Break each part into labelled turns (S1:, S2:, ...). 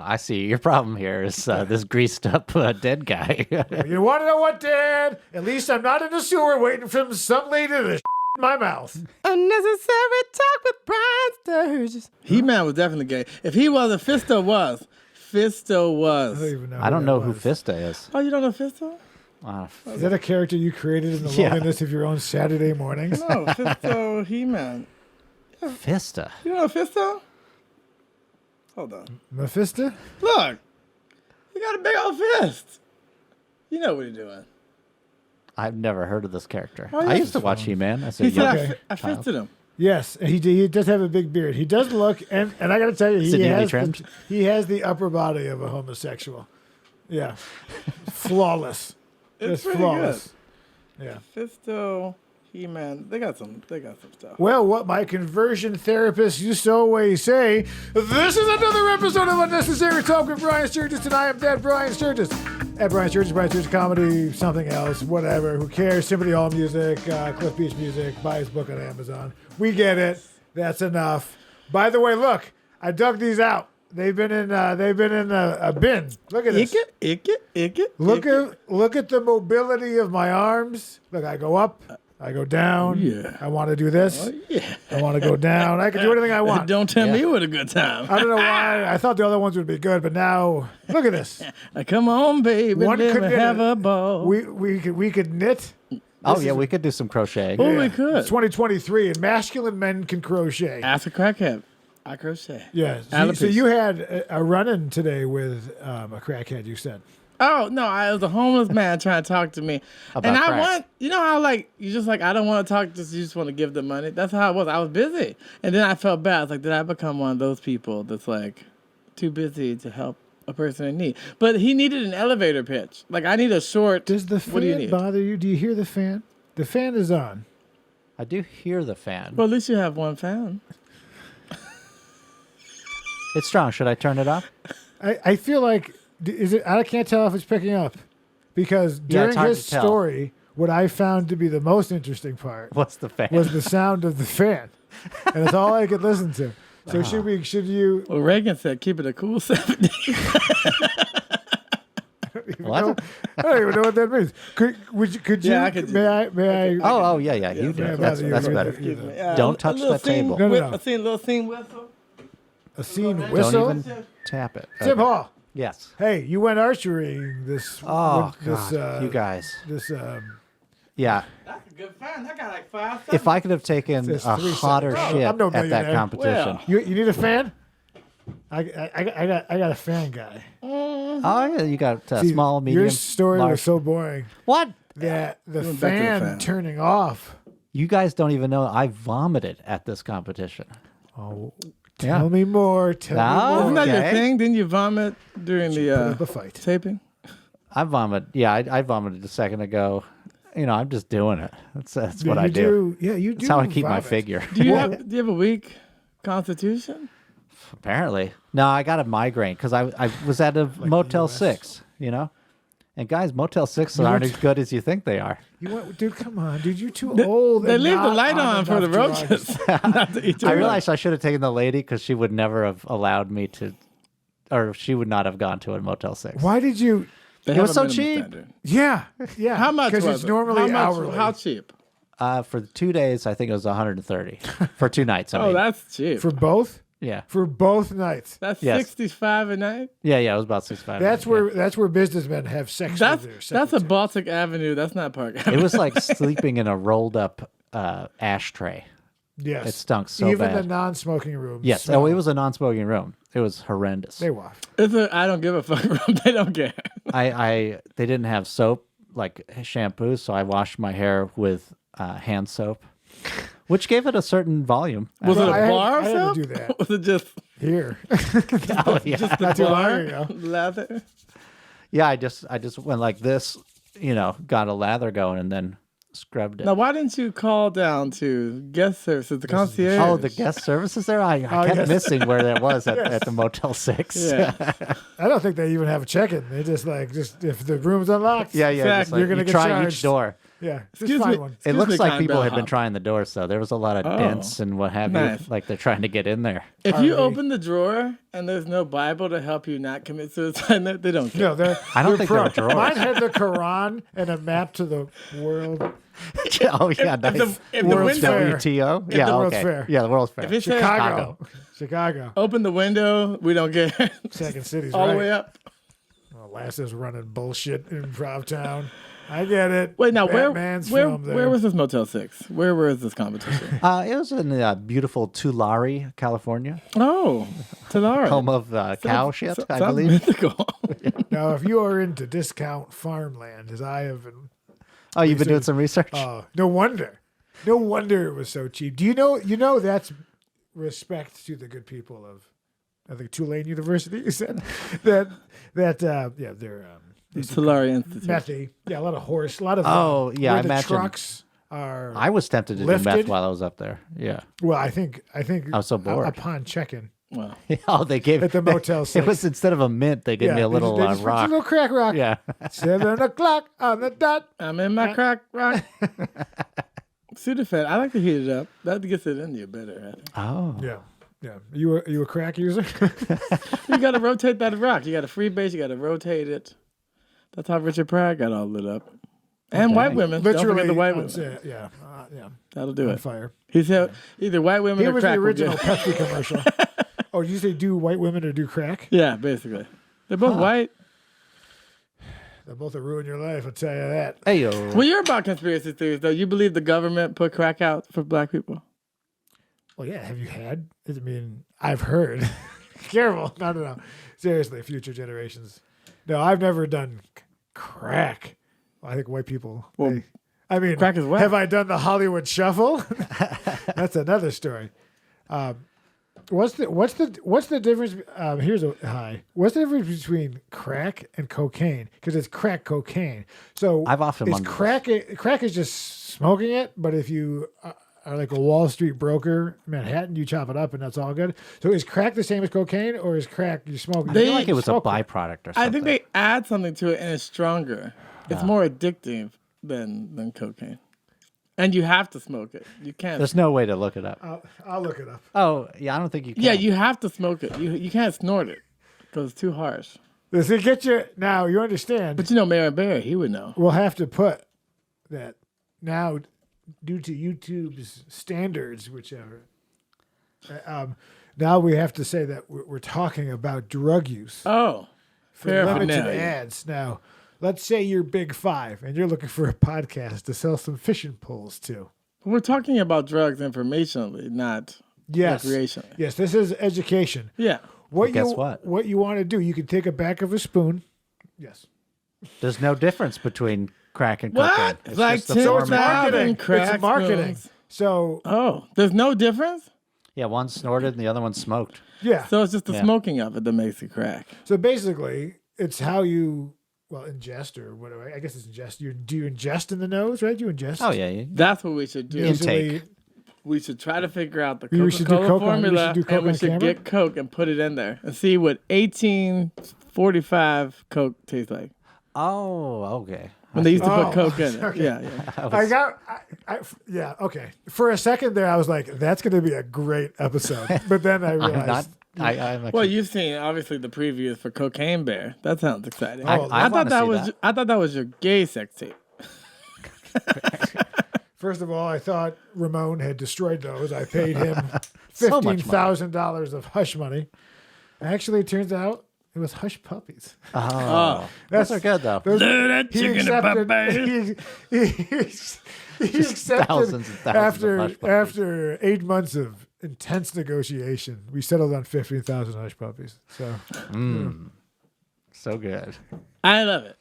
S1: I see. Your problem here is this greased up dead guy.
S2: You want to know what, Dad? At least I'm not in the sewer waiting for some lady to in my mouth.
S3: Unnecessary talk with Brian Sturges. He-Man was definitely gay. If he wasn't, Fisto was. Fisto was.
S1: I don't know who Fista is.
S3: Oh, you don't know Fisto?
S2: Is that a character you created in the loneliness of your own Saturday mornings?
S3: No, Fisto, He-Man.
S1: Fista.
S3: You know Fisto? Hold on.
S2: Mephisto?
S3: Look. He got a big old fist. You know what he's doing.
S1: I've never heard of this character.
S3: Oh,
S1: I used to watch He-Man.
S3: He said I fisted him.
S2: Yes, he does have a big beard. He does look, and I got to tell you, he has the upper body of a homosexual. Yeah. Flawless.
S3: It's pretty
S2: flawless.
S3: Good. Yeah. Fisto, He-Man, they got some stuff.
S2: Well, what my conversion therapist used to always say, this is another episode of Unnecessary Talk with Brian Sturges, and I am that Brian Sturges. At Brian Sturges Comedy, something else, whatever, who cares? Sympathy Hall Music, Cliff Beach Music, buy his book on Amazon. We get it. That's enough. By the way, look, I dug these out. They've been in a bin. Look at this. Look at the mobility of my arms. Look, I go up. I go down.
S3: Yeah.
S2: I want to do this.
S3: Oh, yeah.
S2: I want to go down. I can do anything I want.
S3: Don't tell me what a good time.
S2: I don't know why. I thought the other ones would be good, but now look at this.
S3: Come on, baby.
S2: One
S3: let
S2: could
S3: me
S2: knit
S3: have a ball.
S2: We could knit.
S1: We could do some crocheting.
S3: Oh, we could.
S2: It's 2023, and masculine men can crochet.
S3: Ask a crackhead. I crochet.
S2: Yeah. So you had a run-in today with a crackhead, you said.
S3: Oh, no, I was a homeless man trying to talk to me.
S1: About crack.
S3: How I don't want to talk, you just want to give them money. That's how it was. I was busy. And then I felt bad. I was like, did I become one of those people that's like too busy to help a person in need? But he needed an elevator pitch. Like, I need a short.
S2: Does the fan bother you? Do you hear the fan? The fan is on.
S1: I do hear the fan.
S3: Well, at least you have one fan.
S1: It's strong. Should I turn it off?
S2: I feel like, is it? I can't tell if it's picking up. Because during his story, what I found to be the most interesting part
S1: was the fan.
S2: Was the sound of the fan. And it's all I could listen to. So should you...
S3: Well, Reagan said, keep it a cool 70.
S1: What?
S2: I don't even know what that means. Could you?
S3: Yeah, I could.
S2: May I?
S1: Oh, yeah. You do. That's better. Don't touch that table.
S2: No.
S3: A little scene whistle.
S2: A scene whistle?
S1: Don't even tap it.
S2: Tim Hall.
S1: Yes.
S2: Hey, you went archerying this.
S1: God, you guys. Yeah.
S3: That's a good fan. That got like 5 seconds.
S1: If I could have taken a hotter shit
S2: I'm no
S1: at that
S2: millionaire.
S1: competition.
S2: You need a fan? I got a fan guy.
S1: Oh, yeah, you got small, medium,
S2: Your story
S1: large.
S2: was so boring.
S1: What?
S2: That the fan turning off.
S1: You guys don't even know I vomited at this competition.
S2: Oh, tell me more. Tell me more.
S3: Isn't that your thing? Didn't you vomit during the
S2: fight
S3: taping?
S1: I vomited. Yeah, I vomited a second ago. I'm just doing it. That's what I
S2: do. Yeah, you do.
S1: That's how I keep my figure.
S3: Do you have a weak constitution?
S1: Apparently. No, I got a migraine because I was at a Motel 6, And guys, Motel 6 aren't as good as you think they are.
S2: Dude, come on, dude. You're too old.
S3: They leave the light on for the roaches.
S1: I realized I should have taken the lady because she would never have allowed me to, or she would not have gone to a Motel 6.
S2: Why did you?
S1: It was so cheap.
S3: Standard.
S2: Yeah.
S3: How much?
S2: Because it's normally hourly.
S3: How cheap?
S1: For 2 days, I think it was 130 for 2 nights. I mean.
S3: That's cheap.
S2: For both?
S1: Yeah.
S2: For both nights.
S3: That's 65 a night?
S1: Yeah, it was about 65.
S2: That's where businessmen have sex with their secretaries.
S3: That's a Baltic Avenue. That's not Park Avenue.
S1: It was like sleeping in a rolled up ashtray.
S2: Yes.
S1: It stunk so
S2: Even
S1: bad.
S2: the non-smoking room.
S1: Yes. Oh, it was a non-smoking room. It was horrendous.
S2: They waft.
S3: It's I don't give a fuck room. They don't care.
S1: They didn't have soap, like shampoo, so I washed my hair with hand soap, which gave it a certain volume.
S3: Was it a bar
S2: I had to do that.
S3: Was it just
S2: here?
S1: Oh, yeah.
S3: just the
S2: Not too long
S3: bar?
S2: ago.
S3: Lather?
S1: Yeah, I just went like this, got a lather going and then scrubbed it.
S3: Now, why didn't you call down to guest services, the concierge?
S1: Oh, the guest services there? I kept missing where that was at the Motel 6.
S3: Yeah.
S2: I don't think they even have a check-in. They just if the room's unlocked.
S1: Yeah.
S3: Exactly.
S1: Just like,
S2: You're gonna
S1: you
S2: get
S1: try
S2: charged.
S1: each door.
S2: Yeah, just
S3: Excuse
S2: find
S3: me.
S2: one.
S1: It
S3: Excuse
S1: looks
S3: me,
S1: like
S3: kind
S1: people had been
S3: bellhop.
S1: trying the doors, though. There was a lot of dents and what have
S3: nice.
S1: you. Like they're trying to get in there.
S3: If
S2: Are
S3: you
S2: they-
S3: open the drawer and there's no Bible to help you not commit suicide, they don't care.
S2: No, they're.
S1: I don't
S2: they're
S1: think there
S2: pro.
S1: were drawers.
S2: Mine had the Quran and a map to the world.
S1: Oh yeah, nice.
S3: if the
S2: World's
S3: window,
S2: Fair.
S1: WTO. Yeah,
S2: the World's
S1: okay.
S2: Fair.
S1: Yeah, the World's Fair.
S3: if it says
S2: Chicago. Chicago.
S3: open the window, we don't care.
S2: Second City's
S3: All
S2: right.
S3: the way up.
S2: Well, Lasse's running bullshit in Improv Town. I get it.
S3: Wait, now
S2: Batman's filmed there.
S3: where was this Motel 6? Where was this competition?
S1: It was in beautiful Tulare, California,
S3: Oh, Tulare.
S1: home of cow shit, I
S3: Sounds
S1: believe.
S3: mythical.
S2: Now, if you are into discount farmland, as I have been,
S1: Oh, you've been doing some research?
S2: no wonder. No wonder it was so cheap. Do you know that's respect to the good people of, I think, Tulane University. You said they're
S3: Tulare Institute.
S2: methy. Yeah, a lot of horse, a lot of
S1: Oh, yeah,
S2: where
S1: I
S2: the
S1: imagine.
S2: trucks are.
S1: I was tempted to do
S2: lifted.
S1: meth while I was up there. Yeah.
S2: Well, I think
S1: I was so bored.
S2: upon check-in
S3: Wow.
S1: Oh, they gave
S2: at the Motel 6.
S1: It was instead of a mint, they gave me a little
S2: they just put
S1: rock.
S2: a little crack rock.
S1: Yeah.
S2: 7:00 on the dot.
S3: I'm in my crack rock. Sudafed. I like to heat it up. That gets it in you better. I think.
S1: Oh.
S2: Yeah. Yeah. You a crack user?
S3: You got to rotate that rock. You got to freebase. You got to rotate it. That's how Richard Pryor got all lit up. And
S1: Okay.
S3: white women. Don't
S2: Literally.
S3: forget the white
S2: on
S3: women.
S2: set, yeah. Yeah.
S3: That'll do
S2: On
S3: it.
S2: fire.
S3: He said either white women
S2: He
S3: or
S2: was the
S3: crack.
S2: original
S3: Will get-
S2: Pepsi commercial. Oh, did you say do white women or do crack?
S3: Yeah, basically. They're both white.
S2: They're both will ruin your life, I'll tell you that.
S1: Hey, yo.
S3: Well, you're about conspiracy theories, though. You believe the government put crack out for black people?
S2: Well, yeah, have you had? I mean, I've heard. Careful. No. Seriously, future generations. No, I've never done crack. Well, I think white people.
S3: Well,
S2: I mean,
S3: crack is whack.
S2: have I done the Hollywood Shuffle? That's another story. What's the difference? Here's a high. What's the difference between crack and cocaine? Because it's crack cocaine. So
S1: I've often
S2: is
S1: wondered
S2: crack is just smoking it. But if you are like a Wall Street broker, Manhattan, you chop it up and that's all good. So is crack the same as cocaine, or is crack you smoke?
S1: I feel like it was a
S2: smoke it?
S1: byproduct or something.
S3: I think they add something to it and it's stronger. It's more addictive than cocaine. And you have to smoke it. You can't.
S1: There's no way to look it up.
S2: I'll look it up.
S1: Oh, yeah, I don't think you can.
S3: Yeah, you have to smoke it. You can't snort it because it's too harsh.
S2: Does it get you now? You understand?
S3: But you know, Mayor Barry, he would know.
S2: We'll have to put that now, due to YouTube's standards, whichever. Now we have to say that we're talking about drug use
S3: Oh,
S2: for
S3: fair
S2: limited
S3: enough.
S2: ads. Now, let's say you're Big Five and you're looking for a podcast to sell some fishing poles to.
S3: We're talking about drugs informationally, not
S2: Yes,
S3: recreationally.
S2: yes, this is education.
S3: Yeah.
S2: What
S1: guess
S2: you
S1: what?
S2: you want to do? You can take a back of a spoon. Yes.
S1: There's no difference between crack and
S3: What?
S1: cocaine. It's
S3: Like
S1: just a
S3: so
S1: form
S3: it's
S1: of-
S3: not-
S2: Marketing.
S3: crack
S2: It's marketing.
S3: spoons.
S2: So
S3: Oh, there's no difference?
S1: Yeah, one snorted and the other one smoked.
S2: yeah.
S3: So it's just the
S1: Yeah.
S3: smoking of it that makes it crack.
S2: So basically, it's how you ingest or whatever. I guess it's ingest. Do you ingest in the nose, right? You ingest.
S1: Oh, yeah. You,
S3: That's what we should do.
S1: Intake.
S3: We should try to figure out the
S2: We should do
S3: Coca-Cola
S2: Coke on- we
S3: formula,
S2: should do Coke
S3: and we
S2: on
S3: should
S2: camera?
S3: get Coke and put it in there and see what 1845 Coke tastes like.
S1: oh, okay.
S3: When they used to
S2: Oh,
S3: put Coke in it.
S2: okay.
S3: Yeah.
S2: Yeah. Okay. For a second there, I was like, "That's going to be a great episode," but then I
S1: I'm
S2: realized.
S1: not. I'm actually,
S3: Well, you've seen obviously the previews for Cocaine Bear. That sounds exciting.
S2: I
S3: I thought
S1: wanna
S3: that
S1: see
S3: was
S1: that.
S3: I thought that was your gay sex tape.
S2: First of all, I thought Ramon had destroyed those. I paid him
S1: So much
S2: $15,000 of hush money. Actually, it turns out it was hush puppies.
S1: oh, those are good, though.
S2: Those,
S3: that
S2: he accepted. He accepted
S1: Thousands and thousands of hush puppies.
S2: after 8 months of intense negotiation. We settled on 15,000 hush puppies. So
S1: So good.
S3: I love it.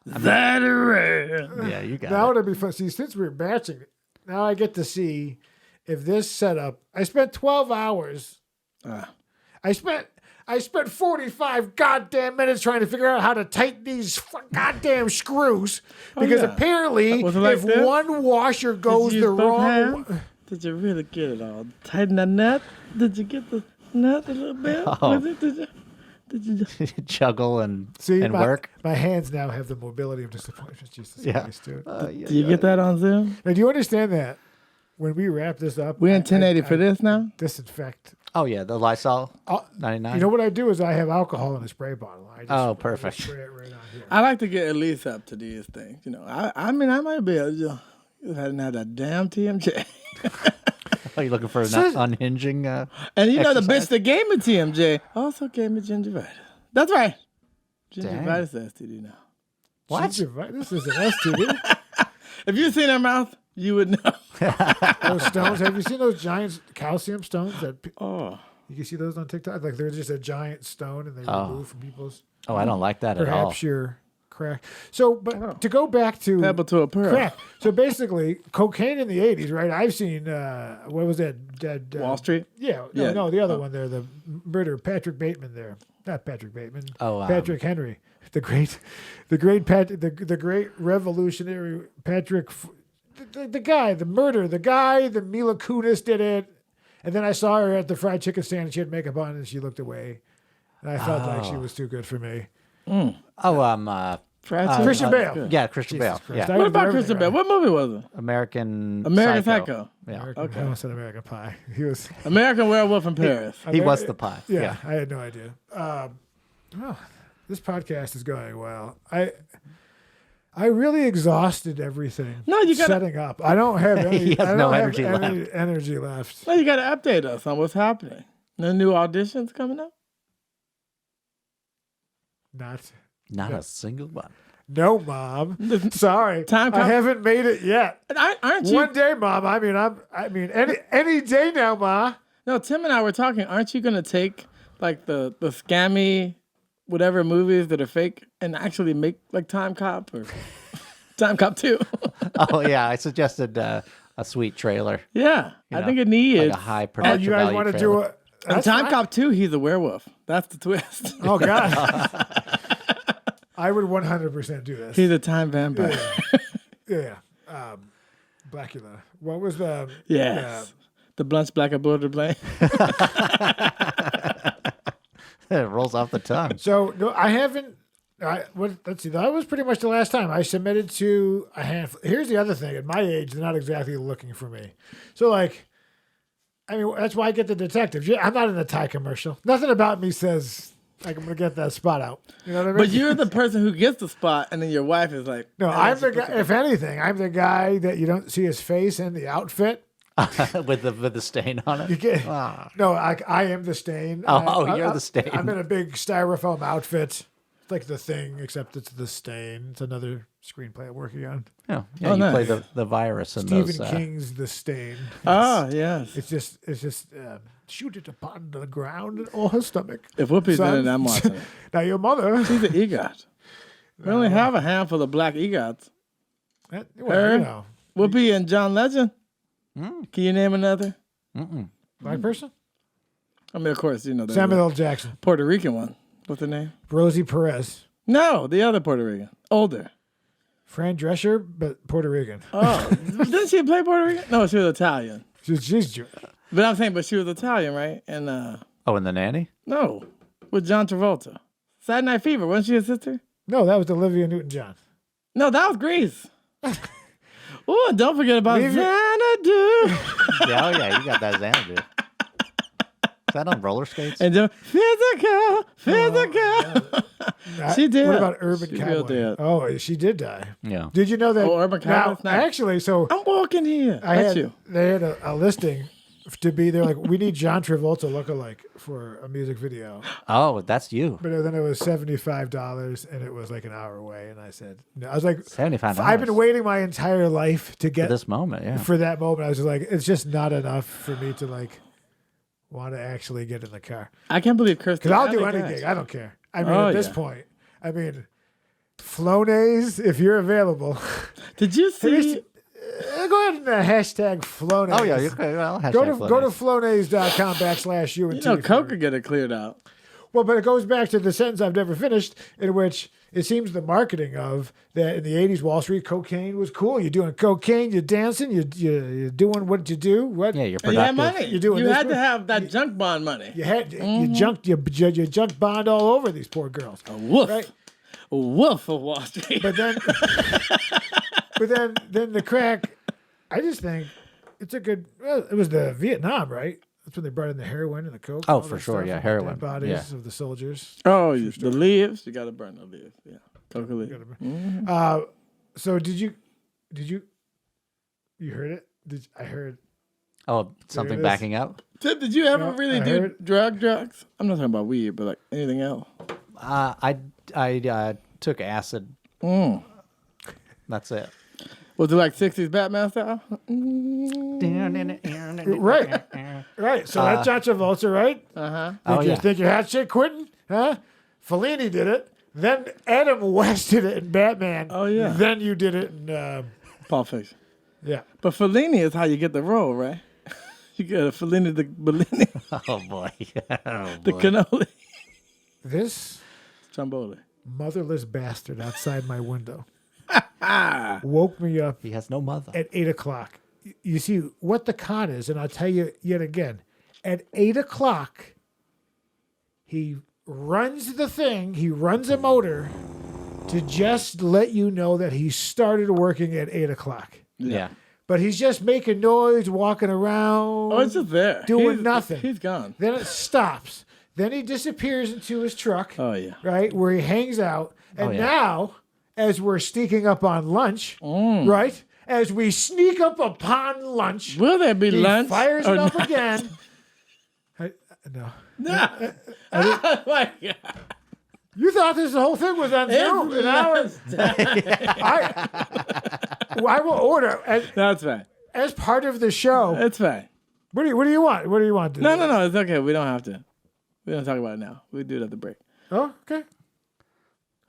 S3: That around.
S1: Yeah, you got
S2: now
S1: it.
S2: it'll be fun. See, since we're batching it, now I get to see if this setup. I spent 12 hours. I spent 45 goddamn minutes trying to figure out how to tighten these goddamn screws because
S3: yeah.
S2: apparently
S3: Was it like
S2: if
S3: this?
S2: one washer goes
S3: Did you
S2: the
S3: use both
S2: wrong.
S3: hands? Did you really get it all? Tighten the nut? Did you get the nut a little bit?
S1: Oh.
S3: Did
S1: juggle and
S2: See,
S1: and
S2: my,
S1: work.
S2: my hands now have the mobility of disappointment. Jesus
S1: Yeah.
S2: Christ, dude.
S3: Do you get that on Zoom?
S2: Now, do you understand that when we wrap this up,
S3: We're in 1080 for this now?
S2: disinfect.
S1: Oh yeah, the Lysol
S2: Oh,
S1: 99.
S2: You know what I do is I have alcohol in a spray bottle. I just, I
S1: perfect.
S2: just spray it right on here.
S3: I like to get at least up to these things. You know, I mean, I might be able to. If I didn't have that damn TMJ.
S1: Are you looking for an unhinging?
S3: And you know, the bitch that gave me TMJ also gave me gingivitis. That's right. Gingivitis is STD now.
S1: What?
S2: This is an STD.
S3: If you seen her mouth, you would know.
S2: Those stones. Have you seen those giant calcium stones?
S3: Oh.
S2: You can see those on TikTok. Like they're just a giant stone, and they remove from people's.
S1: Oh, I don't like that at all.
S2: Perhaps you're crack. So, but to go back to
S3: Pebble to a pearl.
S2: crack. So basically, cocaine in the '80s, right? I've seen what was that?
S3: Wall Street?
S2: Yeah, no, the other one there, the murder, Patrick Bateman there, not Patrick Bateman.
S1: Oh,
S2: Patrick Henry, the great revolutionary Patrick, the guy, the murder, the guy, the Mila Kunis did it, and then I saw her at the fried chicken stand, and she had makeup on, and she looked away, and I felt like she was too good for me.
S1: Oh,
S2: Christian Bale.
S1: Yeah, Christian Bale.
S2: Christ,
S1: Yeah,
S2: I
S3: What
S2: would
S3: about
S2: do
S3: Christian
S2: everything
S3: Bale? What movie was it?
S1: American
S3: Psycho.
S1: Yeah,
S2: American, I almost said American Pie. He was.
S3: American Werewolf in Paris.
S1: he was the pie.
S2: Yeah, I had no idea. This podcast is going well. I really exhausted everything.
S3: No, you gotta-
S2: setting up. I don't have any.
S1: He has
S2: I don't
S1: no
S2: have
S1: energy
S2: any
S1: left.
S2: energy left.
S3: Well, you got to update us on what's happening. No new auditions coming up?
S2: Not
S1: a single one.
S2: No, Mom. Sorry,
S3: Time
S2: I
S3: come-
S2: haven't made it yet.
S3: Aren't you?
S2: One day, Mom. I mean, any day now, Ma.
S3: No, Tim and I were talking. Aren't you going to take like the scammy whatever movies that are fake and actually make like Time Cop or Time Cop 2?
S1: Oh yeah, I suggested a sweet trailer,
S3: Yeah, I
S1: know,
S3: think it needs.
S1: like a high
S2: Oh,
S1: production
S2: you guys
S1: value
S2: want to
S1: trailer.
S2: do it?
S3: And Time Cop 2, he's a werewolf. That's the twist.
S2: Oh God. I would 100% do this.
S3: He's a time vampire.
S2: Yeah. Blackula. What was the?
S3: Yes. The Blunts Black and Border Blade.
S1: It rolls off the tongue.
S2: So no, I haven't. Let's see. That was pretty much the last time I submitted to a handful. Here's the other thing. At my age, they're not exactly looking for me. So like, I mean, that's why I get the detective. I'm not in a Thai commercial. Nothing about me says like I'm gonna get that spot out. You know what I mean?
S3: But you're the person who gets the spot, and then your wife is like,
S2: No,
S3: "Man,
S2: I'm
S3: that's
S2: the
S3: a
S2: guy. If anything, I'm the guy that you don't see his face in the outfit.
S1: with the stain on it.
S2: You get, no, I am the stain.
S1: You're the stain.
S2: I'm in a big styrofoam outfit. It's like The Thing, except it's the stain. It's another screenplay I'm working on.
S1: Yeah,
S3: Oh,
S1: you
S3: nice.
S1: play the virus in
S2: Stephen
S1: those.
S2: King's The Stain.
S3: Oh, yes.
S2: It's just shoot it upon the ground or her stomach.
S3: If Whoopi's in
S2: Son.
S3: it, I'm watching it.
S2: Now your mother.
S3: She's an EGOT. We only have a handful of black EGOTs.
S2: Well,
S3: Her?
S2: you know,
S3: Whoopi and John Legend. Can you name another?
S2: black person.
S3: I mean, of course, you know the
S2: Samuel L. Jackson,
S3: Puerto Rican one. What's her name?
S2: Rosie Perez,
S3: No, the other Puerto Rican. Older.
S2: Fran Drescher, but Puerto Rican.
S3: Oh, didn't she play Puerto Rican? No, she was Italian.
S2: She's Jewish.
S3: But I'm saying, but she was Italian, right? And
S1: Oh, and the nanny.
S3: no, with John Travolta. Saturday Night Fever. Wasn't she a sister?
S2: No, that was Olivia Newton-John.
S3: No, that was Grease. Oh, and don't forget about
S2: Leave it-
S3: Xanadu.
S1: Yeah, oh yeah, you got that Xanadu. Is that on roller skates?
S3: And then physical. She did.
S2: What about Urban
S3: She real
S2: Cowboy?
S3: dead.
S2: Oh, she did die.
S1: Yeah.
S2: Did you know that?
S3: Oh, Urban Cowboy's
S2: Now,
S3: nice.
S2: actually, so
S3: I'm walking here.
S2: I
S3: That's
S2: had
S3: you.
S2: they had a listing to be there. Like, we need John Travolta lookalike for a music video,
S1: Oh, that's you.
S2: but then it was $75, and it was like an hour away. And I said, no. I was like,
S1: $75.
S2: I've been waiting my entire life to get
S1: For this moment, yeah.
S2: for that moment. I was just like, it's just not enough for me to like want to actually get in the car.
S3: I can't believe Kirsten.
S2: Because I'll do
S3: Alley
S2: anything.
S3: died.
S2: I don't care. I mean,
S3: Oh,
S2: at this
S3: yeah.
S2: point, I mean, Flonase, if you're available,
S3: Did you see?
S2: go ahead and hashtag Flonase.
S1: Oh yeah, you okay, well,
S2: Go to
S1: hashtag
S2: go to
S1: Flonase.
S2: flonase.com/UNT.
S3: You know, Coke could get it cleared out.
S2: Well, but it goes back to the sentence I've never finished, in which it seems the marketing of that in the 80s, Wall Street cocaine was cool. You're doing cocaine, you're dancing, you're doing what you do. What?
S1: Yeah, you're
S3: And you had
S1: productive.
S3: money.
S2: You're doing
S3: you
S2: this
S3: had to
S2: one.
S3: have that junk bond money.
S2: You had you junk bond all over these poor girls.
S3: A wolf.
S2: Right?
S3: A wolf of Wall Street.
S2: But then, then the crack. I just think it's a good. Well, it was the Vietnam, right? That's when they brought in the heroin and the coke.
S1: Oh,
S2: all
S1: for
S2: that
S1: sure,
S2: stuff,
S1: yeah,
S2: and the
S1: heroin.
S2: dead bodies
S1: Yeah.
S2: of the soldiers.
S3: Oh, the leaves. You got to burn the leaves. Yeah. Coca leaves.
S2: So did you heard it? I heard.
S1: Oh, something
S2: it is.
S1: backing up?
S3: Tip, did you ever
S2: No,
S3: really
S2: I
S3: do
S2: heard-
S3: drugs? I'm not talking about weed, but like anything else.
S1: I took acid. That's it.
S3: Was it like 60s Batman style?
S2: Right. So that's John Travolta, right?
S1: Oh,
S2: Did you
S1: yeah.
S2: think you had shit, Quentin? Huh? Fellini did it. Then Adam West did it in Batman.
S3: Oh, yeah.
S2: Then you did it in
S3: Pulp Fiction.
S2: yeah.
S3: But Fellini is how you get the role, right? You get a Fellini the Bellini,
S1: Oh, boy. Oh,
S3: the
S1: boy.
S3: cannoli.
S2: This
S3: Stromboli.
S2: motherless bastard outside my window woke me up
S1: He has no mother.
S2: at 8:00. You see what the con is, and I'll tell you yet again. At 8:00, he runs the thing. He runs a motor to just let you know that he started working at 8:00.
S1: Yeah.
S2: But he's just making noise, walking around.
S3: Oh, it's just there.
S2: Doing nothing.
S3: He's gone.
S2: Then it stops. Then he disappears into his truck.
S3: Oh, yeah.
S2: Right, where he hangs out. And
S1: yeah.
S2: now, as we're sneaking up on lunch, right, as we sneak up upon lunch,
S3: Will there be
S2: he
S3: lunch?
S2: fires
S3: or
S2: it up
S3: not?
S2: again. No.
S3: No. Oh, my God.
S2: You thought this whole thing was on Zoom. And I will order
S3: That's fine.
S2: as part of the show.
S3: It's fine.
S2: What do you want? What do you want? To
S3: No,
S2: do?
S3: no, no. It's okay. We don't have to. We don't talk about it now. We do it at the break.
S2: Oh, okay.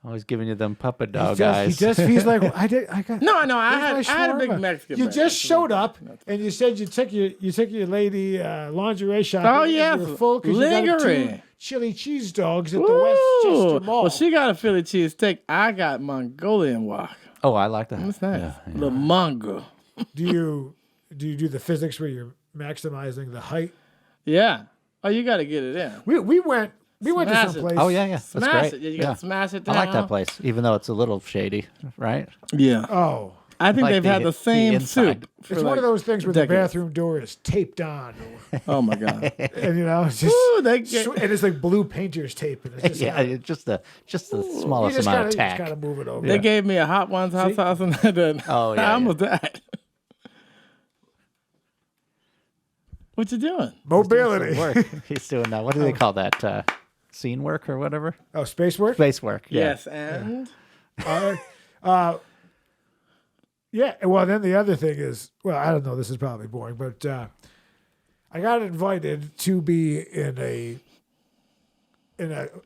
S1: Always giving you them puppet
S2: He
S1: dog
S2: just,
S1: eyes.
S2: he just feels like I got.
S3: No, I know. I
S2: Where's
S3: had
S2: my
S3: a big
S2: shawarma?
S3: Mexican.
S2: You
S3: break.
S2: just showed up and you said you took your lady lingerie shopping.
S3: Oh,
S2: and
S3: yeah,
S2: you were full because you got
S3: lingerie.
S2: 2 chili cheese dogs at the
S3: Ooh.
S2: Westchester Mall.
S3: Well, she got a Philly cheese steak. I got Mongolian wok.
S1: Oh, I like that.
S3: That's nice.
S1: Yeah, yeah.
S3: The Mongo.
S2: do you do the physics where you're maximizing the height?
S3: Yeah. Oh, you got to get it in.
S2: We went to
S3: Smash
S2: some
S3: it.
S2: place.
S1: Oh, yeah, yeah. That's
S3: Smash
S1: great.
S3: it. Yeah, you got to smash it
S1: I
S3: down.
S1: like that place, even though it's a little shady, right?
S3: Yeah.
S2: Oh,
S3: I think
S1: Like
S3: they've had the same
S1: inside.
S3: soup.
S2: it's
S3: for
S2: one
S3: like
S2: of those things where the
S3: decades.
S2: bathroom door is taped on,
S3: Oh, my God.
S2: and it's just.
S3: Ooh, they get,
S2: And it's like blue painter's tape, and it's just
S1: Yeah, it's just the smallest amount of
S2: you just
S1: tack.
S2: gotta move it over.
S3: they gave me a hot ones hot sauce and then
S1: Oh, yeah,
S3: I
S1: yeah.
S3: almost died. What you doing?
S2: Mobility.
S1: Work. He's doing what do they call that? Scene work or whatever?
S2: Oh, space work.
S1: Space work. Yeah.
S3: Yes, and
S2: Yeah. Well, then the other thing is, well, I don't know. This is probably boring, but I got invited to be in a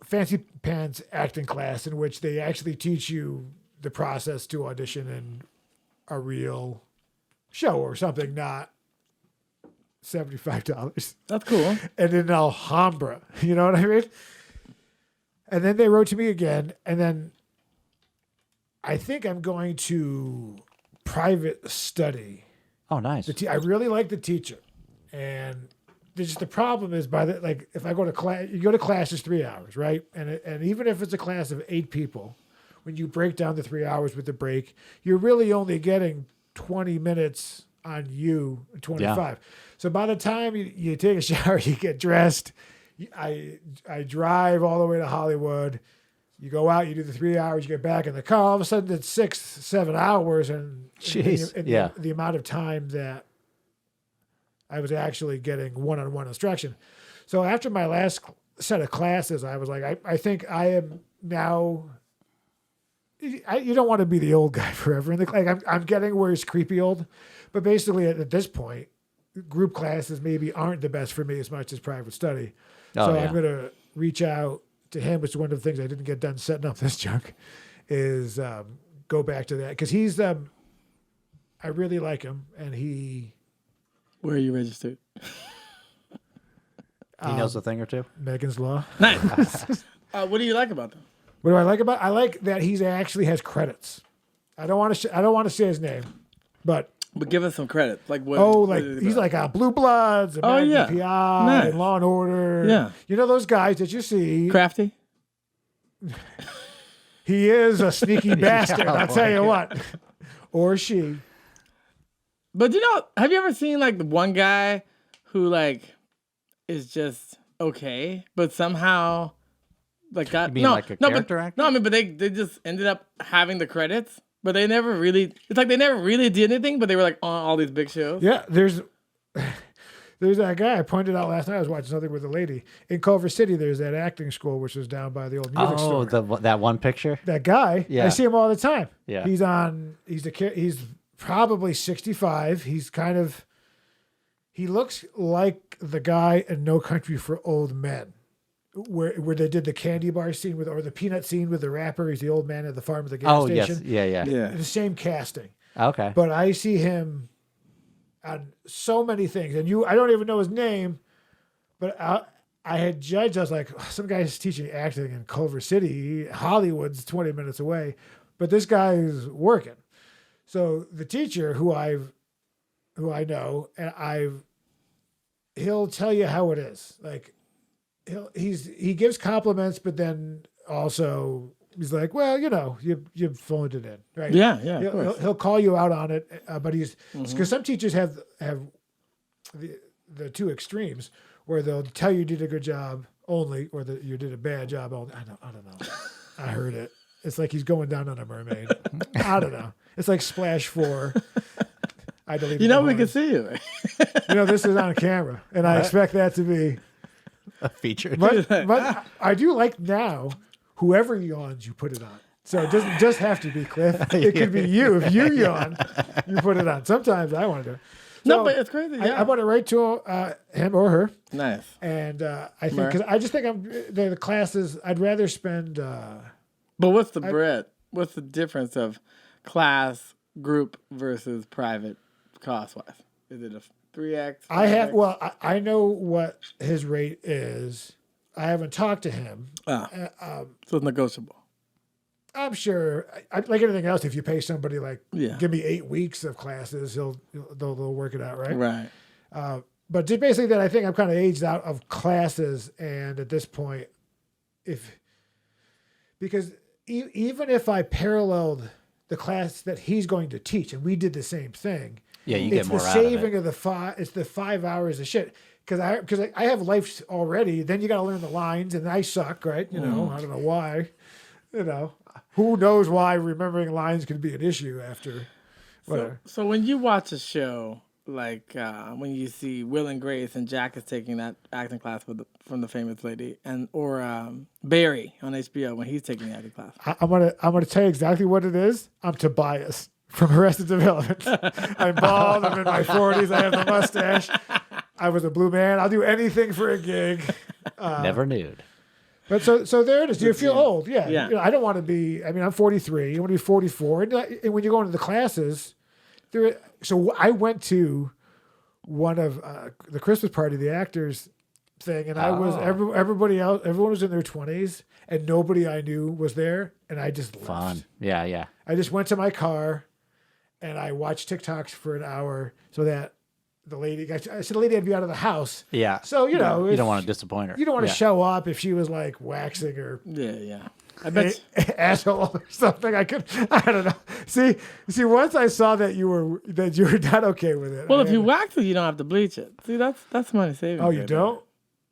S2: fancy pants acting class in which they actually teach you the process to audition in a real show or something, not $75.
S3: that's cool.
S2: And in Alhambra, you know what I mean? And then they wrote to me again, and then I think I'm going to private study.
S1: Oh, nice.
S2: I really like the teacher, and the problem is if I go to class, you go to class is 3 hours, right? And even if it's a class of 8 people, when you break down the 3 hours with the break, you're really only getting 20 minutes on you, 25.
S1: Yeah.
S2: So by the time you take a shower, you get dressed. I drive all the way to Hollywood. You go out, you do the 3 hours, you get back in the car. All of a sudden, it's 6-7 hours, and
S1: Jeez, yeah.
S2: the amount of time that I was actually getting one-on-one instruction. So after my last set of classes, I was like, I think I am now. You don't want to be the old guy forever. I'm getting where it's creepy old, but basically at this point, group classes maybe aren't the best for me as much as private study.
S1: Oh,
S2: So
S1: yeah.
S2: I'm going to reach out to him, which is one of the things I didn't get done setting up this junk, is go back to that. Because he's, I really like him, and he...
S3: Where are you registered?
S1: He knows a thing or two.
S2: Megan's Law.
S3: Nice. What do you like about them?
S2: What do I like about? I like that he's actually has credits. I don't want to say his name, but
S3: give us some credit. Like what?
S2: oh,
S3: what
S2: like
S3: is it
S2: he's
S3: about?
S2: like Blue Bloods, and Magnum PI,
S3: Nice.
S2: and Law and Order.
S3: Yeah.
S2: You know those guys that you see.
S3: Crafty.
S2: He is a sneaky bastard.
S1: Yeah,
S2: I'll tell you what. Or she.
S3: But have you ever seen like the one guy who like is just okay, but somehow like got
S1: You mean like a character actor?
S3: No, I mean, but they just ended up having the credits, but they never really. It's like they never really did anything, but they were like on all these big shows.
S2: Yeah, there's that guy I pointed out last night. I was watching something with a lady in Culver City. There's that acting school which was down by the old music store.
S1: That one picture.
S2: That guy,
S1: Yeah.
S2: I see him all the time.
S1: Yeah.
S2: He's probably 65. He looks like the guy in No Country for Old Men, where they did the candy bar scene or the peanut scene with the rapper. He's the old man at the farm at the gas station.
S1: Yes. Yeah.
S2: The same casting.
S1: Okay.
S2: But I see him on so many things, and I don't even know his name, but I had judged. I was like, some guy's teaching acting in Culver City. Hollywood's 20 minutes away, but this guy is working. So the teacher who I know, and he'll tell you how it is. Like he gives compliments, but then also he's like, well, you phoned it in, right?
S3: Yeah, of course.
S2: He'll call you out on it, but he's because some teachers have the two extremes where they'll tell you did a good job only, or that you did a bad job only. I don't know. I heard it. It's like he's going down on a mermaid. I don't know. It's like Splash 4. I deleted.
S3: We can see you.
S2: This is on camera, and I expect that to be
S1: A feature.
S2: But I do like now. Whoever yawns, you put it on. So it doesn't just have to be Cliff. It could be you. If you yawn, you put it on. Sometimes I want to.
S3: No, but it's crazy. Yeah.
S2: I want to write to him or her.
S3: Nice.
S2: And I think because I just think the classes. I'd rather spend.
S3: But what's the bread? What's the difference of class, group versus private, cost wise? Is it a 3x?
S2: I know what his rate is. I haven't talked to him.
S3: So it's negotiable.
S2: I'm sure, like anything else, if you pay somebody give me 8 weeks of classes, they'll work it out, right?
S3: Right.
S2: But just basically that I think I'm kind of aged out of classes, and at this point, because even if I paralleled the class that he's going to teach, and we did the same thing,
S1: Yeah, you get more out of it.
S2: It's the saving of the 5. It's the 5 hours of shit. Because I have life already. Then you got to learn the lines, and I suck, right? I don't know why. Who knows why remembering lines can be an issue after. Whatever.
S3: So when you watch a show like when you see Will and Grace and Jack is taking that acting class from the famous lady, or Barry on HBO when he's taking the acting class,
S2: I'm gonna tell you exactly what it is. I'm Tobias from Arrested Development. I'm bald. I'm in my 40s. I have the mustache. I was a blue man. I'll do anything for a gig.
S1: Never nude.
S2: But so there it is. You feel old. Yeah.
S3: Yeah.
S2: I don't want to be, I'm 43. I want to be 44. And when you go into the classes, so I went to one of the Christmas party, the actors thing, and I was, everybody else, everyone was in their 20s, and nobody I knew was there, and I just left.
S1: Fun. Yeah.
S2: I just went to my car, and I watched TikToks for an hour so that I said the lady had to be out of the house.
S1: Yeah.
S2: So,
S1: you don't want to disappoint her.
S2: You don't want to show up if she was like waxing her
S3: I bet
S2: asshole or something. I don't know. See, once I saw that you were not okay with it.
S3: Well, if you wax it, you don't have to bleach it. See, that's money saving.
S2: Oh, you don't?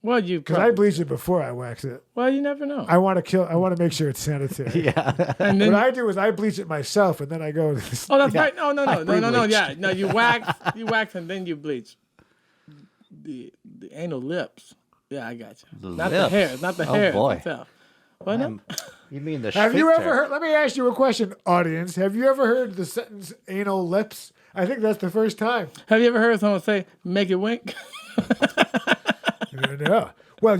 S3: Well,
S2: because I bleach it before I wax it.
S3: Well, you never know.
S2: I want to make sure it's sanitary.
S1: Yeah.
S3: And then,
S2: what I do is I bleach it myself, and then I go.
S3: Oh, that's right. No. Yeah, no. You wax, and then you bleach. The anal lips. Yeah, I got you. Not the hair. Not the hair itself. What?
S1: You mean the?
S2: Have you ever heard? Let me ask you a question, audience. Have you ever heard the sentence "anal lips"? I think that's the first time.
S3: Have you ever heard someone say "make it wink"?
S2: No. Well,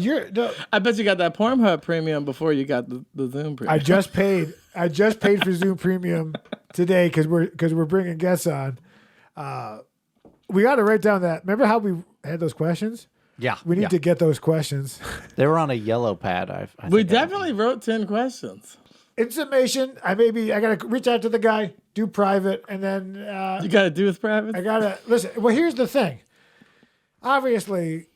S3: I bet you got that Pornhub premium before you got the Zoom premium.
S2: I just paid for Zoom premium today because we're bringing guests on. We got to write down that. Remember how we had those questions?
S1: Yeah.
S2: We need to get those questions.
S1: They were on a yellow pad.
S3: We definitely wrote 10 questions.
S2: In summation, I got to reach out to the guy, do private, and then
S3: You got to do his private?
S2: I got to listen. Well, here's the thing. Obviously,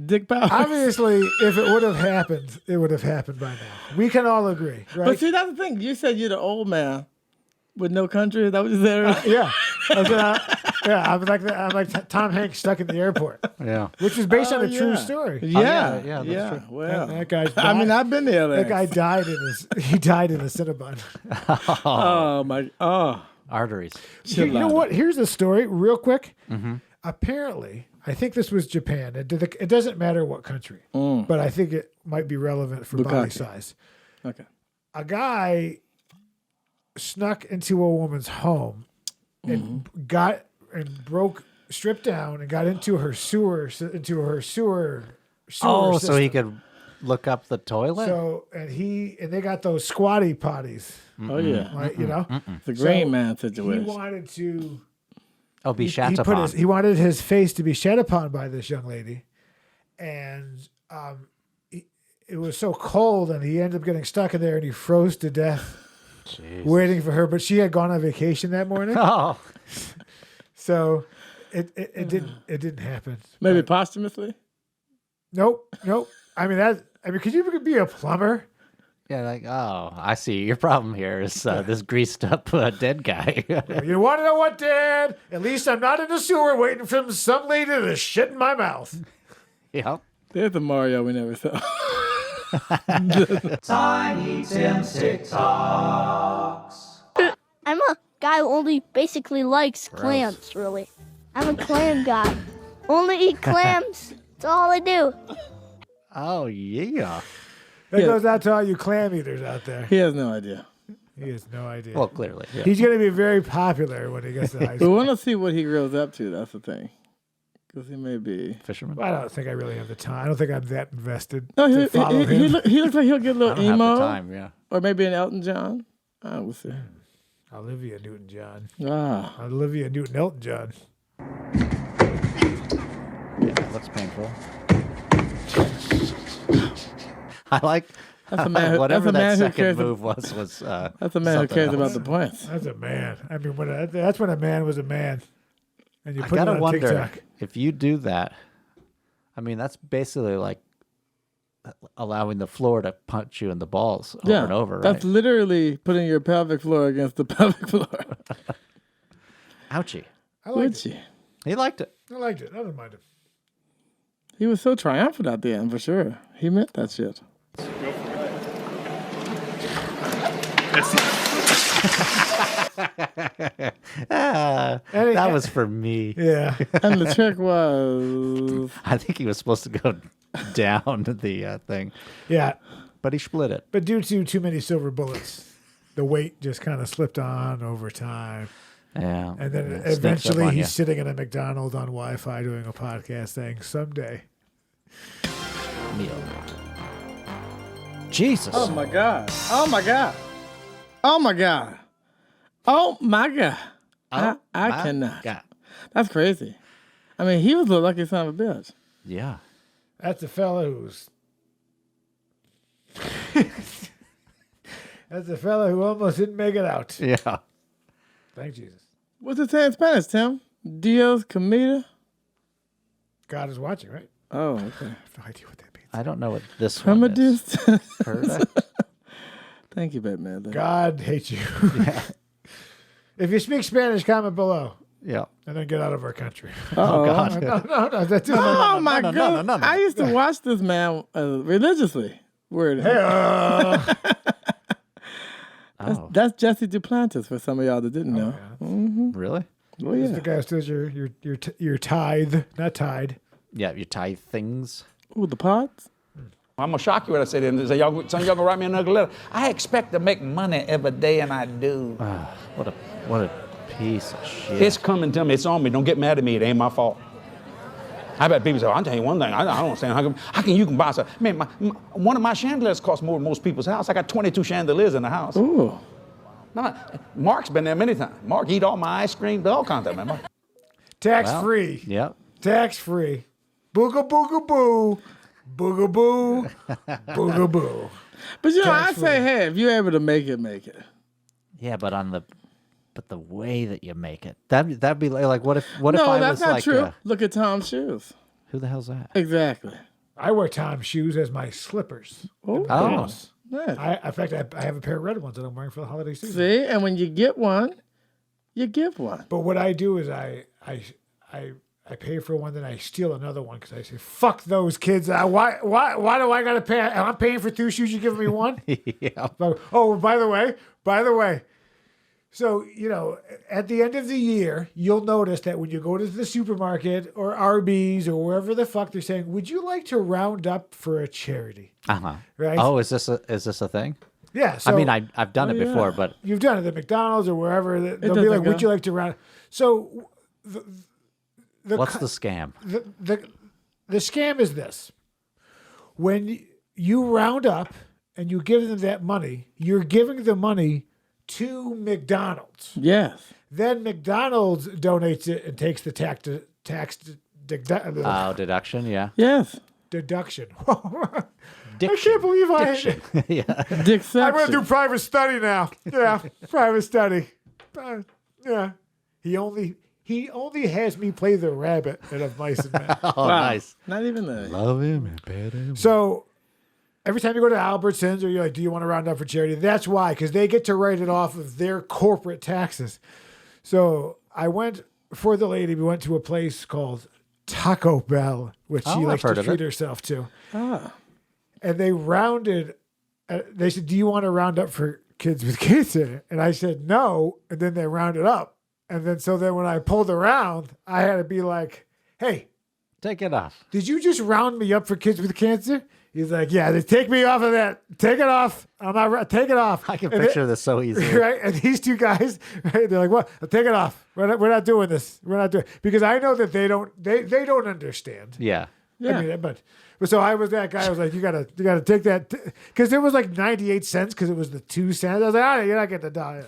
S3: Dick Powers.
S2: if it would have happened, it would have happened by now. We can all agree, right?
S3: But see, that's the thing. You said you're the old man with no country. Is that what you said?
S2: Yeah. I'm like Tom Hanks stuck in the airport.
S1: Yeah.
S2: Which is based on a true story.
S3: Yeah,
S1: that's true.
S3: Well,
S2: That guy died.
S3: I mean, I've been there.
S2: That guy died in a Cinnabon.
S3: Oh my! Oh,
S1: Arteries.
S2: You know what? Here's the story, real quick. Mm-hmm. Apparently, I think this was Japan. It doesn't matter what country, but I think it might be relevant for body size.
S3: okay.
S2: A guy snuck into a woman's home and stripped down and got into her sewer
S1: Oh,
S2: system.
S1: so he could look up the toilet?
S2: So and they got those squatty potties,
S3: Oh yeah,
S2: right? You know,
S3: the Green Man situation.
S2: he wanted to.
S1: Be shat
S2: He
S1: upon.
S2: he wanted his face to be shat upon by this young lady, and it was so cold, and he ended up getting stuck in there, and he froze to death, waiting for her. But she had gone on vacation that morning,
S1: Oh.
S2: so it didn't happen.
S3: Maybe posthumously.
S2: Nope. Could you be a plumber?
S1: Yeah, like, oh, I see. Your problem here is this greased up dead guy.
S2: You want to know what, Dad? At least I'm not in the sewer waiting for some lady to shit in my mouth.
S1: Yep.
S3: There's the Mario we never saw.
S1: Tiny Tim's TikToks.
S4: I'm a guy who only basically likes clams, really. I'm a clam guy. Only eat clams. That's all I do.
S1: Oh, yeah.
S2: That goes out to all you clam eaters out there.
S3: He has no idea.
S2: He has no idea.
S1: Well, clearly. Yeah.
S2: He's going to be very popular when he gets to high
S3: We
S2: school.
S3: want to see what he grows up to. That's the thing. Because he may be.
S1: Fisherman.
S2: I don't think I really have the time. I don't think I'm that invested
S3: No,
S2: to follow him.
S3: he looks like he'll get a
S1: I
S3: little
S1: don't have
S3: emo.
S1: the time, yeah.
S3: Or maybe an Elton John. I will see.
S2: Olivia Newton-John.
S3: Ah.
S2: Olivia Newton-Elton-John.
S1: Yeah, that looks painful. I like
S3: That's a man who,
S1: whatever
S3: that's a man
S1: that
S3: who
S1: second
S3: cares.
S1: move was.
S3: That's a man who
S1: something
S3: cares about
S1: else.
S3: the points.
S2: That's a man. I mean, that's when a man was a man. And you
S1: I
S2: put it
S1: gotta
S2: on
S1: wonder
S2: TikTok.
S1: if you do that. I mean, that's basically like allowing the floor to punch you in the balls over and over, right?
S3: That's literally putting your pelvic floor against the pelvic floor.
S1: Ouchie.
S2: I
S3: Would
S2: liked it.
S3: you?
S1: He liked it.
S2: I liked it. I didn't mind it.
S3: He was so triumphant at the end, for sure. He meant that shit.
S1: That was for me.
S2: Yeah.
S3: And the trick was...
S1: I think he was supposed to go down the thing,
S2: Yeah.
S1: but he split it.
S2: But due to too many silver bullets, the weight just kind of slipped on over time.
S1: Yeah.
S2: And then
S1: It sneaks up
S2: eventually
S1: on
S2: he's
S1: ya.
S2: sitting in a McDonald's on Wi-Fi doing a podcast saying, someday.
S1: Meal. Jesus.
S3: Oh, my God. Oh, my God. Oh, my God. Oh, my God. I
S1: my
S3: cannot.
S1: God.
S3: That's crazy. I mean, he was the lucky son of a bitch.
S1: Yeah.
S2: That's a fella who's... That's a fella who almost didn't make it out.
S1: Yeah.
S2: Thank Jesus.
S3: What's it say in Spanish, Tim? Dios comida?
S2: God is watching, right?
S3: Oh, okay.
S2: I have no idea what that means.
S1: I don't know what this
S3: From
S1: one
S3: a
S1: is.
S3: distance.
S1: Perda?
S3: Thank you, Batman.
S2: God hates you. If you speak Spanish, comment below.
S1: Yeah.
S2: And then get out of our country.
S1: Oh, God.
S2: No, that's it.
S3: Oh, my
S1: no,
S3: God.
S1: no.
S3: I used to watch this man religiously. Word.
S1: Oh,
S3: That's Jesse Duplantis for some of y'all that didn't know.
S1: really?
S3: Oh,
S2: He's
S3: yeah.
S2: the guy who steals your tithe, not tithe.
S1: Yeah, you tie things.
S3: Ooh, the pods?
S5: I'm gonna shock you when I say that. Say, y'all, some of y'all gonna write me an ugly letter. I expect to make money every day, and I do.
S1: What a piece of shit.
S5: It's coming to me. It's on me. Don't get mad at me. It ain't my fault. I bet people say, I'll tell you one thing. I don't understand. How can you can buy something? Man, one of my chandeliers costs more than most people's house. I got 22 chandeliers in the house.
S3: Ooh.
S5: No, Mark's been there many times. Mark eat all my ice cream, all kinds of it, man.
S2: Tax free.
S1: Yep.
S2: Tax free. Booga booga boo. Booga boo. Booga boo.
S3: But you know, I
S2: Tax
S3: say,
S2: free.
S3: hey, if you're able to make it, make it.
S1: Yeah, but the way that you make it, that'd be like what if
S3: No,
S1: I
S3: that's
S1: was
S3: not
S1: like
S3: true. Look at Tom's shoes.
S1: who the hell's that?
S3: Exactly.
S2: I wear Tom's shoes as my slippers.
S3: Oh,
S1: Oh.
S3: nice.
S2: In fact, I have a pair of red ones that I'm wearing for the holiday season.
S3: See, and when you get one, you give one.
S2: But what I do is I pay for one, then I steal another one because I say, "Fuck those kids! Why do I gotta pay? I'm paying for 2 shoes. You giving me one?"
S1: Yeah.
S2: Oh, by the way. So, at the end of the year, you'll notice that when you go to the supermarket or Arby's or wherever the fuck they're saying, would you like to round up for a charity?
S1: Uh-huh.
S2: Right?
S1: Oh, is this a thing?
S2: Yeah. So
S1: I mean, I've done it before, but
S2: you've done it at McDonald's or wherever. They'll be
S3: doesn't
S2: like, would
S3: go.
S2: you like to round? So
S1: what's the scam?
S2: the scam is this. When you round up and you give them that money, you're giving the money to McDonald's.
S3: Yes.
S2: Then McDonald's donates it and takes the tax
S1: Deduction, yeah.
S3: Yes.
S2: deduction. I can't believe
S1: yeah.
S3: Dickception.
S2: I'm going to do private study now. Yeah, private study. Yeah. He only has me play the rabbit in Of Mice and Men.
S1: Oh,
S3: Wow.
S1: nice.
S3: Not even that.
S1: Love him and pet him.
S2: So every time you go to Albertsons or you're like, do you want to round up for charity? That's why, because they get to write it off of their corporate taxes. So I went for the lady. We went to a place called Taco Bell, which she
S1: I've
S2: likes
S1: heard
S2: to
S1: of
S2: treat
S1: it.
S2: herself to.
S3: Ah.
S2: And they rounded. They said, do you want to round up for kids with cancer? And I said, no. And then they rounded up. And then when I pulled around, I had to be like, hey,
S1: Take it off.
S2: did you just round me up for kids with cancer? He's like, yeah, they take me off of that. Take it off. I'm not. Take it off.
S1: I can
S2: And
S1: picture this so easily.
S2: Right? And these two guys, right, they're like, "What? Take it off. We're not doing this. We're not doing," because I know that they don't understand.
S1: Yeah.
S3: Yeah.
S2: I mean, but so I was that guy. I was like, you gotta take that because it was like 98 cents because it was the 2 cents. I was like, all right, you're not getting the dollar.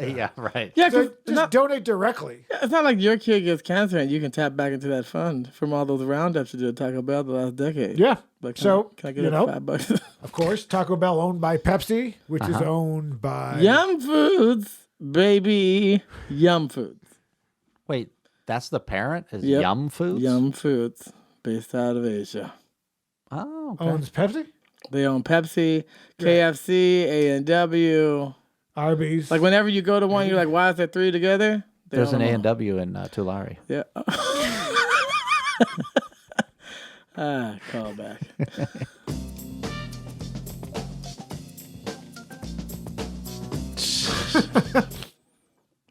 S1: Yeah, right.
S3: Yeah,
S2: So
S3: because
S2: just donate directly.
S3: it's not like your kid gets cancer and you can tap back into that fund from all those roundups you did at Taco Bell the last decade.
S2: Yeah.
S3: But can
S2: So
S3: I get $5?
S2: of course, Taco Bell owned by Pepsi, which is owned by
S3: Yum Foods, baby. Yum Foods.
S1: Wait, that's the parent? Is
S3: Yep.
S1: Yum Foods?
S3: Yum Foods, based out of Asia.
S1: Oh, okay.
S2: owns Pepsi,
S3: They own Pepsi, KFC, A&W.
S2: Arby's.
S3: Like whenever you go to one, you're like, why is there 3 together? They
S1: There's
S3: own
S1: an
S3: them all.
S1: A&W in Tulare.
S3: Yeah. Call back.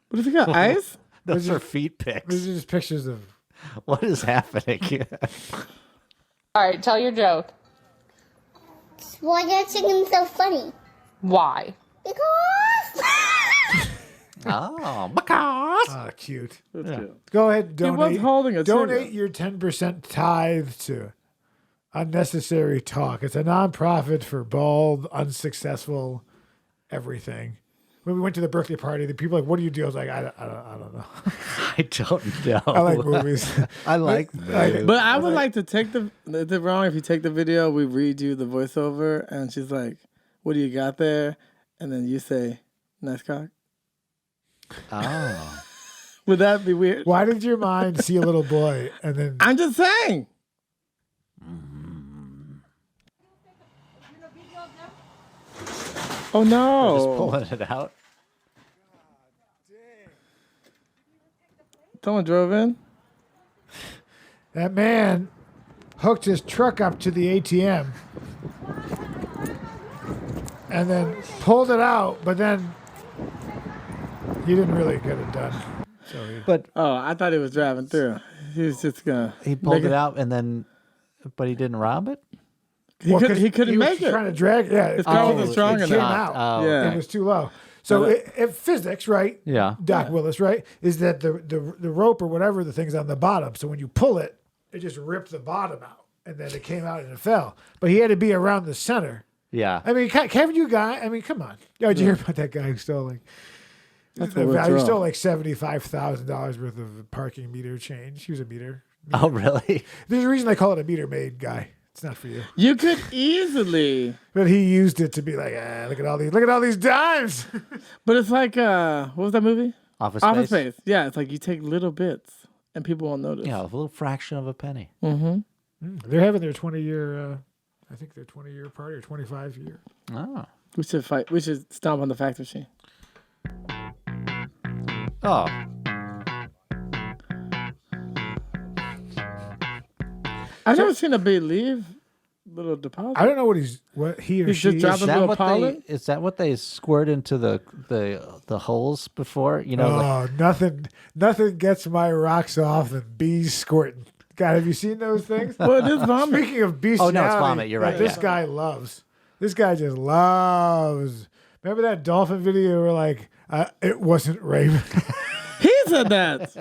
S3: What if you got ice?
S1: Those are feet pics.
S2: These are just pictures of.
S1: What is happening?
S6: All right, tell your joke.
S4: Why are you singing so funny?
S6: Why?
S4: Because.
S1: Oh, because.
S2: Ah, cute.
S3: That's good.
S2: Go ahead,
S3: He was
S2: donate.
S3: holding a
S2: Donate
S3: cigarette.
S2: your 10% tithe to Unnecessary Talk. It's a nonprofit for bald, unsuccessful everything. When we went to the birthday party, the people were like, "What do you do?" I was like, "I don't know.
S1: I don't know.
S2: I like movies."
S1: I like movies.
S3: But I would like to take is it wrong if you take the video, we read you the voiceover, and she's like, what do you got there? And then you say, nice cock.
S1: Oh.
S3: Would that be weird?
S2: Why did your mind see a little boy and then?
S3: I'm just saying. Oh
S1: Just
S3: no.
S1: pulling it out.
S3: Someone drove in?
S2: That man hooked his truck up to the ATM and then pulled it out, but then he didn't really get it done. So
S1: But
S3: Oh, I thought he was driving through. He was just gonna.
S1: he pulled
S3: make
S1: it out and then, but he didn't rob it?
S3: He,
S2: Well, 'cause
S3: he couldn't
S2: was
S3: make it.
S2: Trying to drag, yeah.
S3: His car wasn't strong
S2: it came
S3: enough.
S2: out.
S1: Oh,
S3: Yeah.
S2: It was too low. So physics, right?
S1: Yeah.
S2: Doc Willis, right? Is that the rope or whatever the thing's on the bottom. So when you pull it, it just ripped the bottom out, and then it came out and it fell. But he had to be around the center.
S1: Yeah.
S2: I mean, Kevin, you guy. I mean, come on. Yo, did you hear about that guy who stole like?
S3: That's
S2: The
S3: a
S2: value
S3: withdrawal.
S2: stole like $75,000 worth of parking meter change. He was a meter
S1: Oh, really?
S2: There's a reason they call it a meter maid guy. It's not for you.
S3: You could easily.
S2: But he used it to be like, look at all these dimes.
S3: But it's like, what was that movie?
S1: Office
S3: Office
S1: Space?
S3: Space. Yeah, it's like you take little bits and people won't notice.
S1: Yeah, a little fraction of a penny.
S2: They're having their 20-year, I think their 20-year party or 25-year.
S1: Oh.
S3: We should fight. We should stomp on the fax machine.
S1: Oh.
S3: I've never seen a bee leave little deposit.
S2: I don't know what he or
S3: He's
S2: she
S3: just dropping
S2: is.
S1: Is that,
S3: little
S1: what
S3: pollen?
S1: is that what they squirt into the holes before? You know, like,
S2: Nothing gets my rocks off than bees squirting. God, have you seen those things?
S3: Well, it is vomit.
S2: Speaking of bestiality,
S1: Oh, no, it's vomit. You're
S2: that
S1: right,
S2: This
S1: yeah.
S2: guy loves. This guy just loves. Remember that dolphin video where like it wasn't rape?
S3: He said that.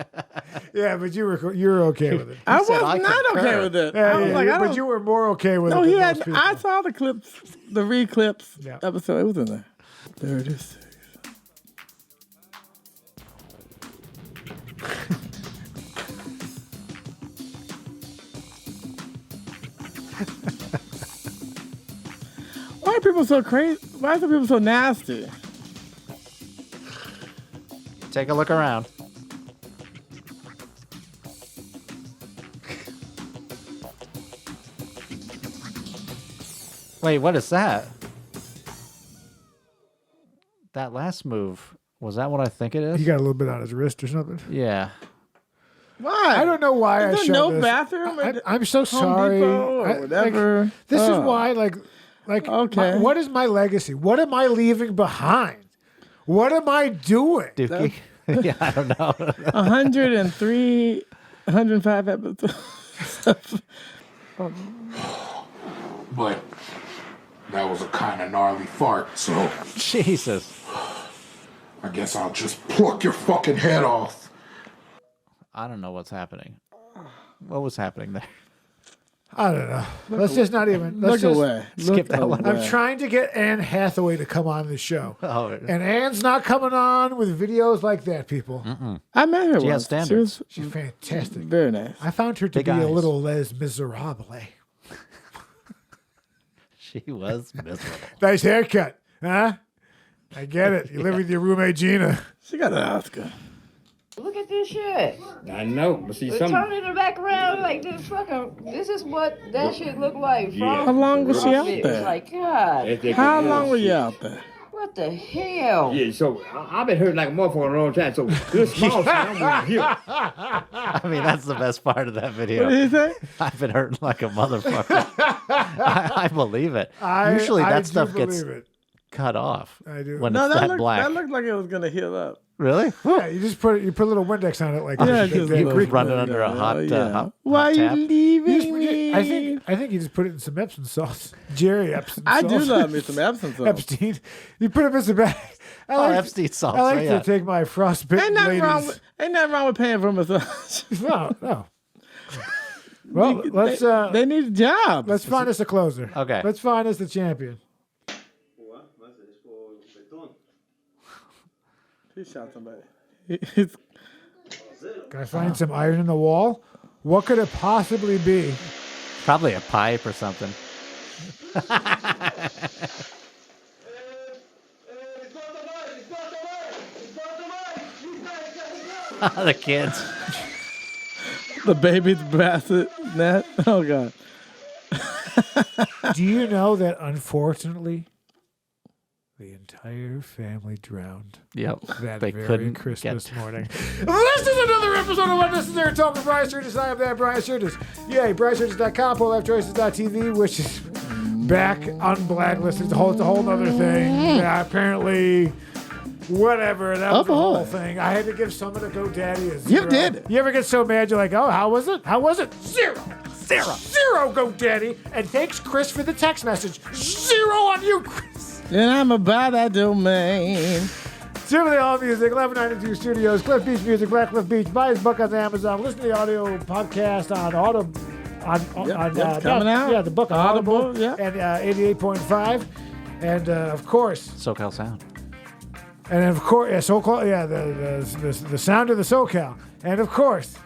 S2: Yeah, but you were okay with it.
S3: I was
S1: said, "I
S3: not
S1: concur."
S3: okay with it.
S2: Yeah,
S3: I was like, I
S2: but
S3: don't.
S2: you were more okay with
S3: No,
S2: it.
S3: he
S2: than
S3: had.
S2: most people.
S3: I saw the clips, the re-clips
S2: Yeah.
S3: episode. It was in there. 36. Why are people so crazy? Why are some people so nasty?
S1: take a look around. Wait, what is that? That last move, was that what I think it is?
S2: He got a little bit on his wrist or something.
S1: Yeah.
S3: Why?
S2: I don't know why
S3: Is
S2: I
S3: there
S2: showed
S3: no
S2: this.
S3: bathroom at
S2: I'm so
S3: Home
S2: sorry.
S3: Depot or whatever?
S2: This is
S3: Oh.
S2: why,
S3: Okay.
S2: what is my legacy? What am I leaving behind? What am I doing?
S1: Dookie? Yeah, I don't know.
S3: 103, 105 episodes.
S7: But that was a kind of gnarly fart, so
S1: Jesus.
S7: I guess I'll just pluck your fucking head off.
S1: I don't know what's happening. What was happening there?
S2: I don't know. Let's just not even.
S3: Look
S2: Let's just,
S3: away.
S1: skip
S3: Look
S1: that one.
S2: I'm
S3: away.
S2: trying to get Anne Hathaway to come on the show.
S1: Oh,
S2: And Anne's not coming on with videos like that, people.
S3: I met her
S1: She has
S3: once.
S1: standards.
S3: She
S2: She's fantastic.
S3: was very nice.
S2: I found her to
S1: Big
S2: be a
S1: eyes.
S2: little Les Miserable.
S1: she was miserable.
S2: Nice haircut, huh? I get it. You live with your roommate Gina.
S3: She got an Oscar.
S8: Look at this shit.
S9: I know, but see,
S8: Turn it back around like this. Fucking, this is what that shit look like.
S9: Yeah.
S3: How long was she out
S8: It's
S3: there?
S8: like, God,
S3: How long were you out there?
S8: what the hell?
S9: Yeah, so I've been hurting like a motherfucker a long time. So this small sound was here.
S1: I mean, that's the best part of that video.
S3: What did he say?
S1: I've been hurting like a motherfucker. I believe it.
S2: I
S1: Usually
S2: I
S1: that
S2: do
S1: stuff gets
S2: believe it.
S1: cut off
S2: I do.
S1: when
S3: No,
S1: it's that black.
S3: that looked like it was gonna heal up.
S1: Really?
S2: Yeah, you just put a little Windex on it, like
S3: Yeah,
S2: that.
S3: just
S2: That
S3: a little
S2: Greek
S1: run it
S2: one.
S1: under a hot, hot
S3: Why
S1: tap.
S3: are you leaving
S2: You just-
S3: me?
S2: I think you just put it in some Epsom salts. Jerry Epsom
S3: I
S2: salts.
S3: do love me some Epsom salts.
S2: Epstein. You put them in some bag. I like,
S1: Epstein salts,
S2: I like
S1: yeah.
S2: to take my frostbitten
S3: Ain't nothing
S2: ladies.
S3: wrong with paying for a massage.
S2: No. Well, let's
S3: They need a job.
S2: let's find us a closer.
S1: Okay.
S2: Let's find us the champion.
S3: He shot somebody. He's-
S2: Can I find some iron in the wall? What could it possibly be?
S1: Probably a pipe or something. The kids.
S3: the baby's bassett net. Oh god.
S2: Do you know that unfortunately the entire family drowned
S1: Yep.
S2: that
S1: They
S2: very
S1: couldn't
S2: Christmas
S1: get.
S2: morning? This is another episode of Unnecessary Talk with Brian Sturges. I am that Brian Sturges. Yay, BrianSturges.com, ProLifeChoices.tv, which is back unblacklisted. It's a whole other thing. Yeah, apparently, whatever. That was the whole
S3: boy.
S2: thing. I had to give someone a GoDaddy a 0.
S3: You did.
S2: You ever get so mad you're like, oh, how was it? How was it? 0. 0 GoDaddy. And thanks, Chris, for the text message. 0 on you, Chris.
S3: And I'm about that domain.
S2: Simply All Music, 1192 Studios, Cliff Beach Music, Black Cliff Beach. Buy his book on Amazon. Listen to the audio podcast on Audible.
S3: It's coming out.
S2: Yeah, the book on
S3: Audible,
S2: Audible.
S3: yeah.
S2: And 88.5. And of course,
S1: SoCal Sound.
S2: yeah, SoCal, yeah, the sound of the SoCal. And of course,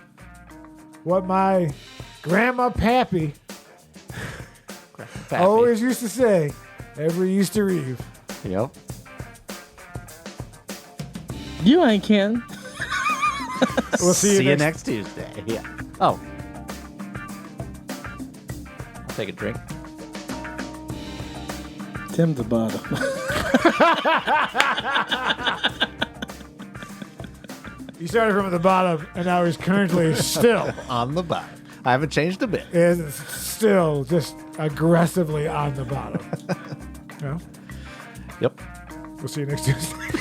S2: what my grandma Pappy always used to say every Easter Eve.
S1: Yep.
S3: You ain't Ken.
S2: We'll see you
S1: next Tuesday. Yeah. Oh. I'll take a drink.
S3: Tim the bottom.
S2: He started from the bottom, and now he's currently still
S1: On the bottom. I haven't changed a bit.
S2: is still just aggressively on the bottom. Yeah.
S1: Yep.
S2: We'll see you next Tuesday.